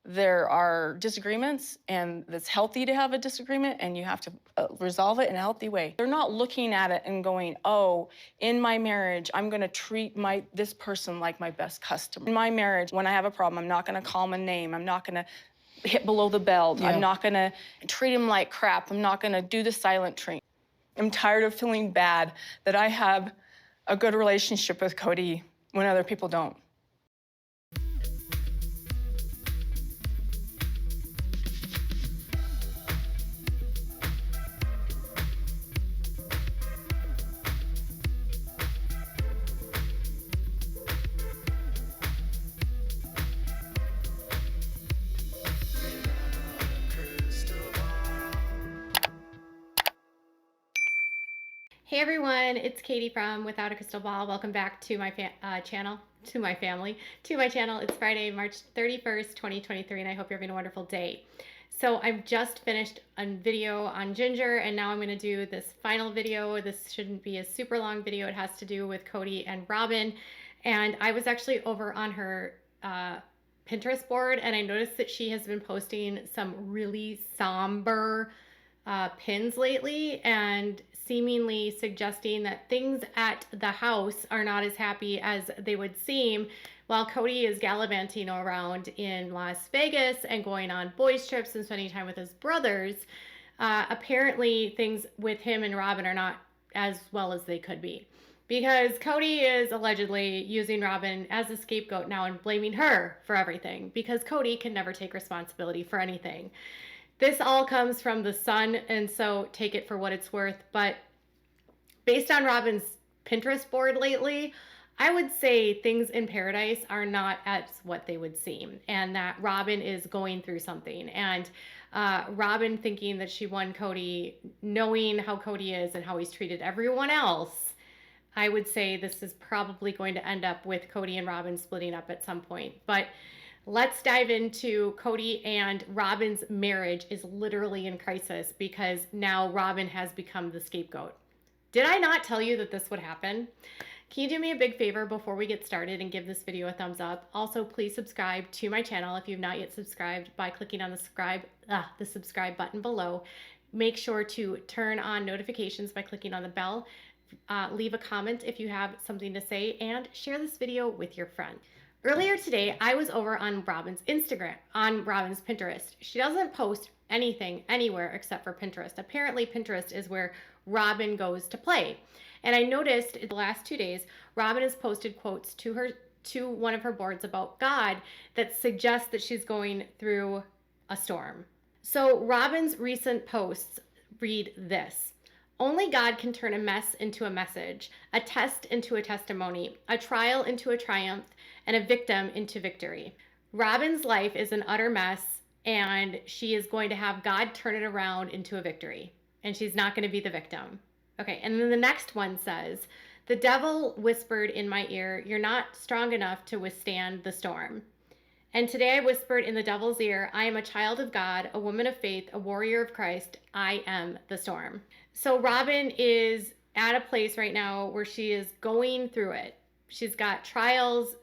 There are disagreements, and it's healthy to have a disagreement, and you have to resolve it in a healthy way. They're not looking at it and going, oh, in my marriage, I'm gonna treat this person like my best customer. In my marriage, when I have a problem, I'm not gonna call him a name. I'm not gonna hit below the belt. Yeah. I'm not gonna treat him like crap. I'm not gonna do the silent treatment. I'm tired of feeling bad that I have a good relationship with Kody when other people don't. Hey everyone, it's Katie from Without a Crystal Ball. Welcome back to my channel, to my channel. It's Friday, March 31st, 2023, and I hope you're having a wonderful day. So I've just finished a video on Ginger, and now I'm going to do this final video. This shouldn't be a super long video. It has to do with Kody and Robyn, and I was actually over on her Pinterest board, and I noticed that she has been posting some really somber pins lately, and seemingly suggesting that things at the house are not as happy as they would seem while Kody is gallivanting around in Las Vegas and going on boys trips and spending time with his brothers. Apparently things with him and Robyn are not as well as they could be, because Kody is allegedly using Robyn as a scapegoat now and blaming her for everything, because Kody can never take responsibility for anything. This all comes from the Sun, and so take it for what it's worth. But based on Robyn's Pinterest board lately, I would say things in paradise are not as what they would seem, and that Robyn is going through something. And Robyn thinking that she won Kody, knowing how Kody is and how he's treated everyone else, I would say this is probably going to end up with Kody and Robyn splitting up at some point. But let's dive into Kody and Robyn's marriage is literally in crisis, because now Robyn has become the scapegoat. Did I not tell you that this would happen? Can you do me a big favor before we get started and give this video a thumbs up? Also, please subscribe to my channel if you've not yet subscribed by clicking on the subscribe button below. Make sure to turn on notifications by clicking on the bell. Leave a comment if you have something to say, and share this video with your friend. Earlier today, I was over on Robyn's Pinterest. She doesn't post anything anywhere except for Pinterest. Apparently, Pinterest is where Robyn goes to play. And I noticed in the last 2 days, Robyn has posted quotes to one of her boards about God that suggests that she's going through a storm. So Robyn's recent posts read this: "Only God can turn a mess into a message, a test into a testimony, a trial into a triumph, and a victim into victory." Robyn's life is an utter mess, and she is going to have God turn it around into a victory, and she's not going to be the victim. Okay, and then the next one says, "The devil whispered in my ear, 'You're not strong enough to withstand the storm.' And today I whispered in the devil's ear, 'I am a child of God, a woman of faith, a warrior of Christ. I am the storm.'" So Robyn is at a place right now where she is going through it. She's got trials,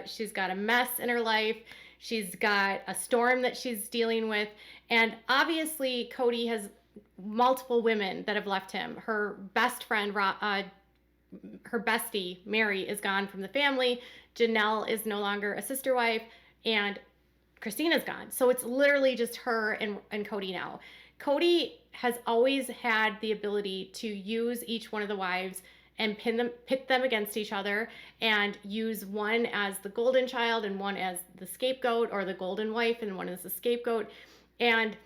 she's got a mess in her life, she's got a storm that she's dealing with, and obviously Kody has multiple women that have left him. Her best friend, her bestie, Mary, is gone from the family. Janelle is no longer a sister wife, and Christina's gone. So it's literally just her and Kody now. Kody has always had the ability to use each one of the wives and pit them against each other, and use one as the golden child and one as the scapegoat, or the golden wife and one as the scapegoat. And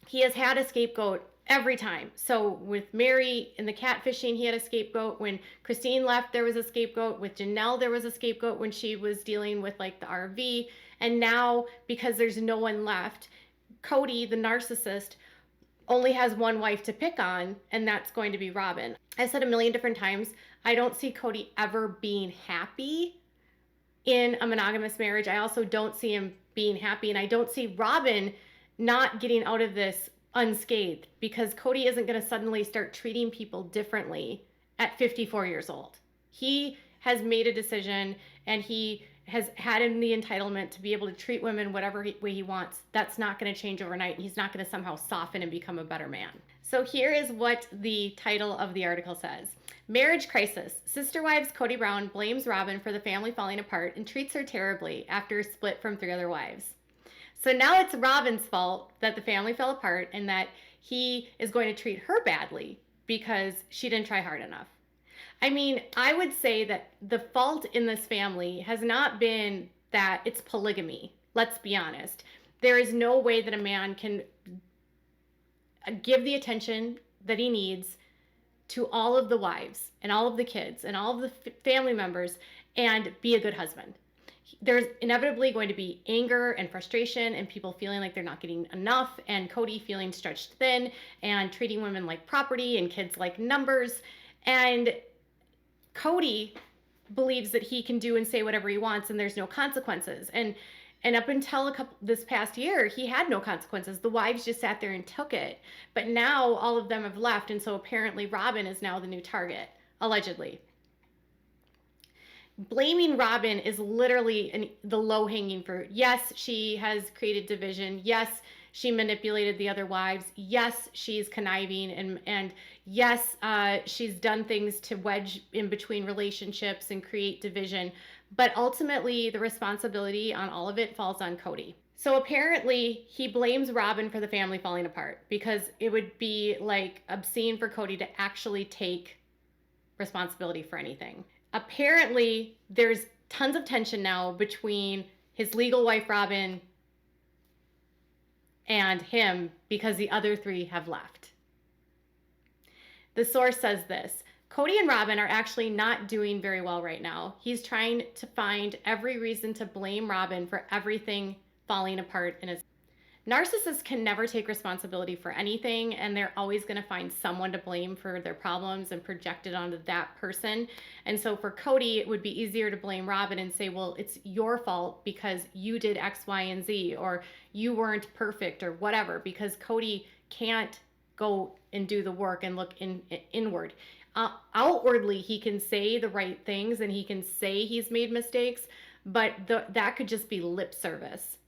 he has had a scapegoat every time. So with Mary in the catfishing, he had a scapegoat. When Christine left, there was a scapegoat. With Janelle, there was a scapegoat when she was dealing with like the RV. And now, because there's no one left, Kody, the narcissist, only has one wife to pick on, and that's going to be Robyn. I said a million different times, I don't see Kody ever being happy in a monogamous marriage. I also don't see him being happy, and I don't see Robyn not getting out of this unscathed, because Kody isn't going to suddenly start treating people differently at 54 years old. He has made a decision, and he has had him the entitlement to be able to treat women whatever way he wants. That's not going to change overnight. He's not going to somehow soften and become a better man. So here is what the title of the article says. Marriage crisis. Sister wives Kody Robyn blames Robyn for the family falling apart and treats her terribly after a split from 3 other wives. So now it's Robyn's fault that the family fell apart and that he is going to treat her badly because she didn't try hard enough. I mean, I would say that the fault in this family has not been that it's polygamy. Let's be honest. There is no way that a man can give the attention that he needs to all of the wives and all of the kids and all of the family members and be a good husband. There's inevitably going to be anger and frustration and people feeling like they're not getting enough, and Kody feeling stretched thin and treating women like property and kids like numbers. And Kody believes that he can do and say whatever he wants and there's no consequences. And up until this past year, he had no consequences. The wives just sat there and took it. But now all of them have left, and so apparently Robyn is now the new target, allegedly. Blaming Robyn is literally the low-hanging fruit. Yes, she has created division. Yes, she manipulated the other wives. Yes, she's conniving, and yes, she's done things to wedge in between relationships and create division. But ultimately, the responsibility on all of it falls on Kody. So apparently, he blames Robyn for the family falling apart because it would be like obscene for Kody to actually take responsibility for anything. Apparently, there's tons of tension now between his legal wife, Robyn, and him because the other 3 have left. The source says this. Kody and Robyn are actually not doing very well right now. He's trying to find every reason to blame Robyn for everything falling apart in his. Narcissists can never take responsibility for anything, and they're always going to find someone to blame for their problems and project it onto that person. And so for Kody, it would be easier to blame Robyn and say, well, it's your fault because you did X, Y, and Z, or you weren't perfect or whatever, because Kody can't go and do the work and look inward. Outwardly, he can say the right things and he can say he's made mistakes, but that could just be lip service.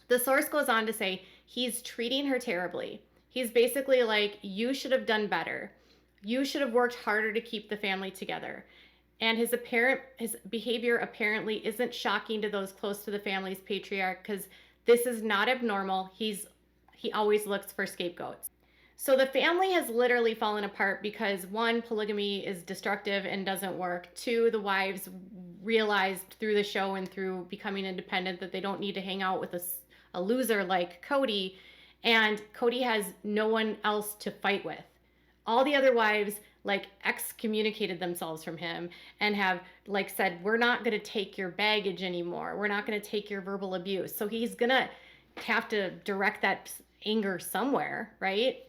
The source goes on to say he's treating her terribly. He's basically like, you should have done better. You should have worked harder to keep the family together. And his behavior apparently isn't shocking to those close to the family's patriarch because this is not abnormal. He always looks for scapegoats. So the family has literally fallen apart because 1, polygamy is destructive and doesn't work. 2, the wives realized through the show and through becoming independent that they don't need to hang out with a loser like Kody, and Kody has no one else to fight with. All the other wives like excommunicated themselves from him and have like said, we're not going to take your baggage anymore. We're not going to take your verbal abuse. So he's going to have to direct that anger somewhere, right?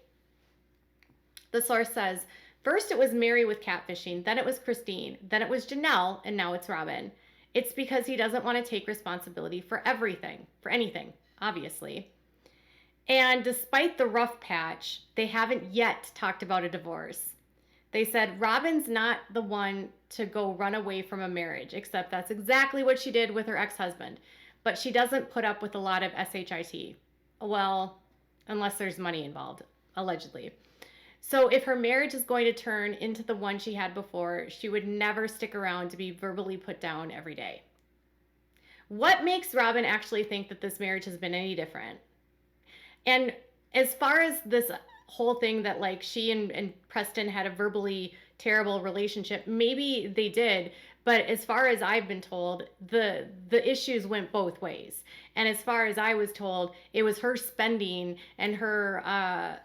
The source says, first it was Mary with catfishing, then it was Christine, then it was Janelle, and now it's Robyn. It's because he doesn't want to take responsibility for everything, for anything, obviously. And despite the rough patch, they haven't yet talked about a divorce. They said Robyn's not the one to go run away from a marriage, except that's exactly what she did with her ex-husband. But she doesn't put up with a lot of SHIT. Well, unless there's money involved, allegedly. So if her marriage is going to turn into the one she had before, she would never stick around to be verbally put down every day. What makes Robyn actually think that this marriage has been any different? And as far as this whole thing that like she and Preston had a verbally terrible relationship, maybe they did, but as far as I've been told, the issues went both ways. And as far as I was told, it was her spending and her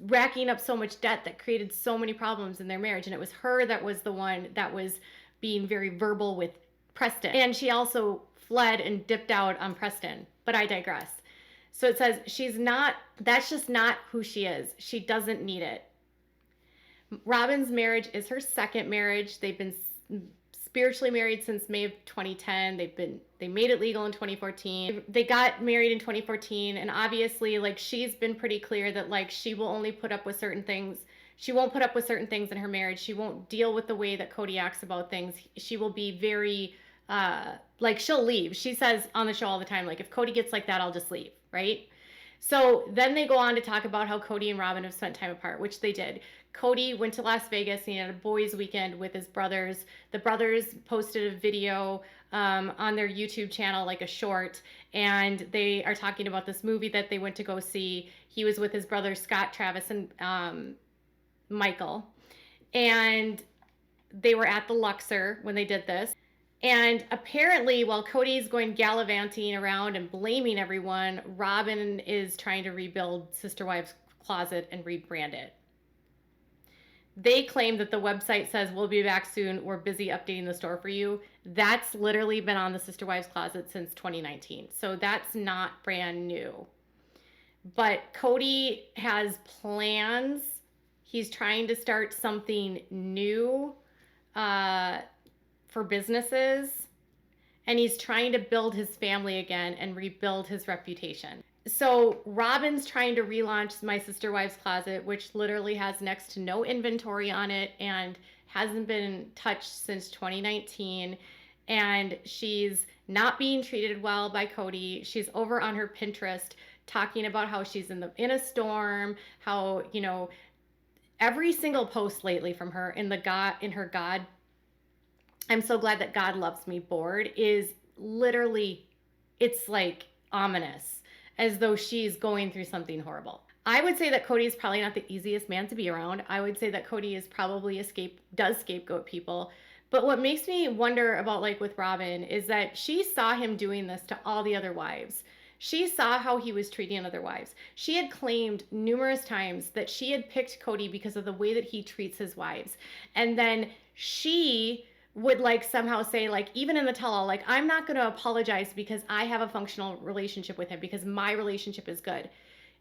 racking up so much debt that created so many problems in their marriage, and it was her that was the one that was being very verbal with Preston, and she also fled and dipped out on Preston, but I digress. So it says that's just not who she is. She doesn't need it. Robyn's marriage is her second marriage. They've been spiritually married since May of 2010. They made it legal in 2014. They got married in 2014, and obviously like she's been pretty clear that like she will only put up with certain things. She won't put up with certain things in her marriage. She won't deal with the way that Kody acts about things. She will be very like she'll leave. She says on the show all the time, like, if Kody gets like that, I'll just leave, right? So then they go on to talk about how Kody and Robyn have spent time apart, which they did. Kody went to Las Vegas and he had a boys' weekend with his brothers. The brothers posted a video on their YouTube channel, like a short, and they are talking about this movie that they went to go see. He was with his brothers, Scott, Travis, and Michael. And they were at the Luxor when they did this. And apparently, while Kody's going gallivanting around and blaming everyone, Robyn is trying to rebuild Sister Wives Closet and rebrand it. They claim that the website says, we'll be back soon, we're busy updating the store for you. That's literally been on the Sister Wives Closet since 2019. So that's not brand new. But Kody has plans. He's trying to start something new for businesses, and he's trying to build his family again and rebuild his reputation. So Robyn's trying to relaunch My Sister Wives Closet, which literally has next to no inventory on it and hasn't been touched since 2019. And she's not being treated well by Kody. She's over on her Pinterest talking about how she's in a storm, how, you know, every single post lately from her in her God, I'm so glad that God loves me board is literally, it's like ominous, as though she's going through something horrible. I would say that Kody is probably not the easiest man to be around. I would say that Kody is probably does scapegoat people. But what makes me wonder about, like, with Robyn is that she saw him doing this to all the other wives. She saw how he was treating other wives. She had claimed numerous times that she had picked Kody because of the way that he treats his wives. And then she would, like, somehow say, like, even in the tell-all, like, I'm not going to apologize because I have a functional relationship with him because my relationship is good.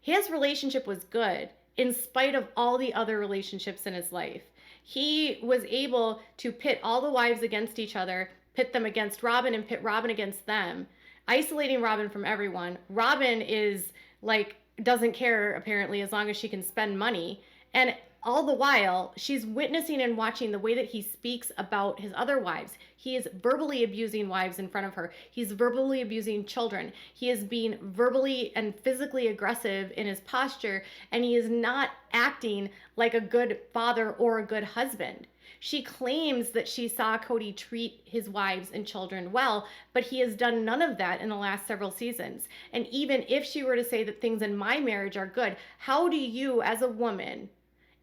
His relationship was good in spite of all the other relationships in his life. He was able to pit all the wives against each other, pit them against Robyn and pit Robyn against them, isolating Robyn from everyone. Robyn is, like, doesn't care, apparently, as long as she can spend money. And all the while, she's witnessing and watching the way that he speaks about his other wives. He is verbally abusing wives in front of her. He's verbally abusing children. He is being verbally and physically aggressive in his posture, and he is not acting like a good father or a good husband. She claims that she saw Kody treat his wives and children well, but he has done none of that in the last several seasons. And even if she were to say that things in my marriage are good, how do you, as a woman,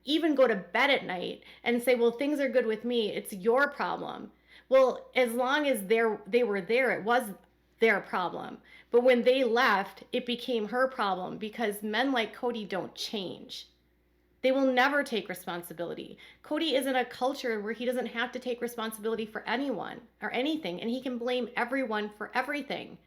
even go to bed at night and say, well, things are good with me, it's your problem? Well, as long as they were there, it was their problem. But when they left, it became her problem, because men like Kody don't change. They will never take responsibility. Kody is in a culture where he doesn't have to take responsibility for anyone or anything, and he can blame everyone for everything.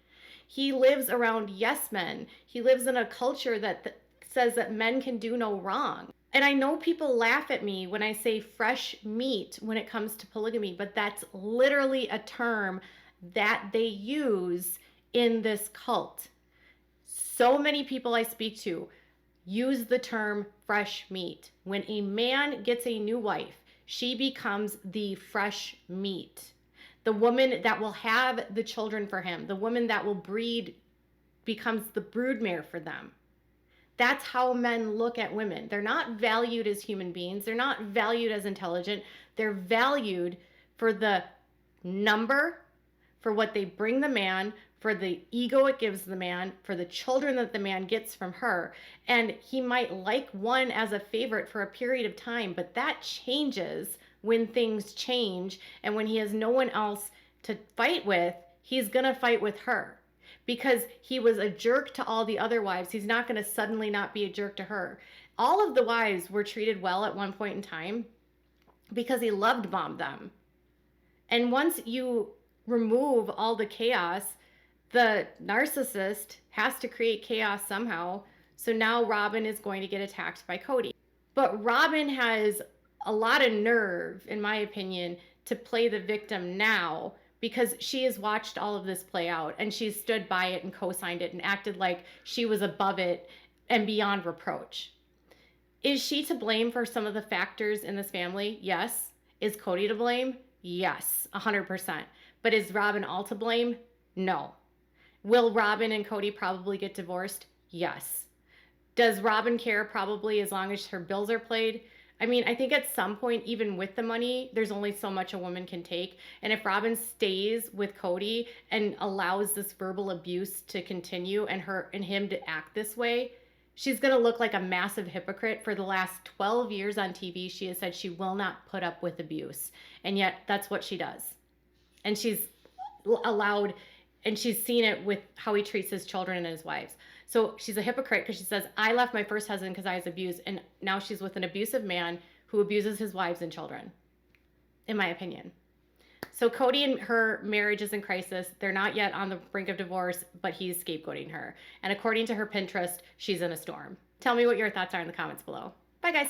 He lives around yes men. He lives in a culture that says that men can do no wrong. And I know people laugh at me when I say fresh meat when it comes to polygamy, but that's literally a term that they use in this cult. So many people I speak to use the term fresh meat. When a man gets a new wife, she becomes the fresh meat. The woman that will have the children for him, the woman that will breed, becomes the broodmare for them. That's how men look at women. They're not valued as human beings. They're not valued as intelligent. They're valued for the number, for what they bring the man, for the ego it gives the man, for the children that the man gets from her. And he might like one as a favorite for a period of time, but that changes when things change. And when he has no one else to fight with, he's going to fight with her. Because he was a jerk to all the other wives, he's not going to suddenly not be a jerk to her. All of the wives were treated well at one point in time because he loved bombed them. And once you remove all the chaos, the narcissist has to create chaos somehow. So now Robyn is going to get attacked by Kody. But Robyn has a lot of nerve, in my opinion, to play the victim now, because she has watched all of this play out and she's stood by it and co-signed it and acted like she was above it and beyond reproach. Is she to blame for some of the factors in this family? Yes. Is Kody to blame? Yes, 100%. But is Robyn all to blame? No. Will Robyn and Kody probably get divorced? Yes. Does Robyn care probably as long as her bills are paid? I mean, I think at some point, even with the money, there's only so much a woman can take. And if Robyn stays with Kody and allows this verbal abuse to continue and him to act this way, she's going to look like a massive hypocrite. For the last 12 years on TV, she has said she will not put up with abuse. And yet that's what she does. And she's allowed, and she's seen it with how he treats his children and his wives. So she's a hypocrite because she says, I left my first husband because I was abused, and now she's with an abusive man who abuses his wives and children, in my opinion. So Kody and her marriage is in crisis. They're not yet on the brink of divorce, but he's scapegoating her. And according to her Pinterest, she's in a storm. Tell me what your thoughts are in the comments below. Bye, guys.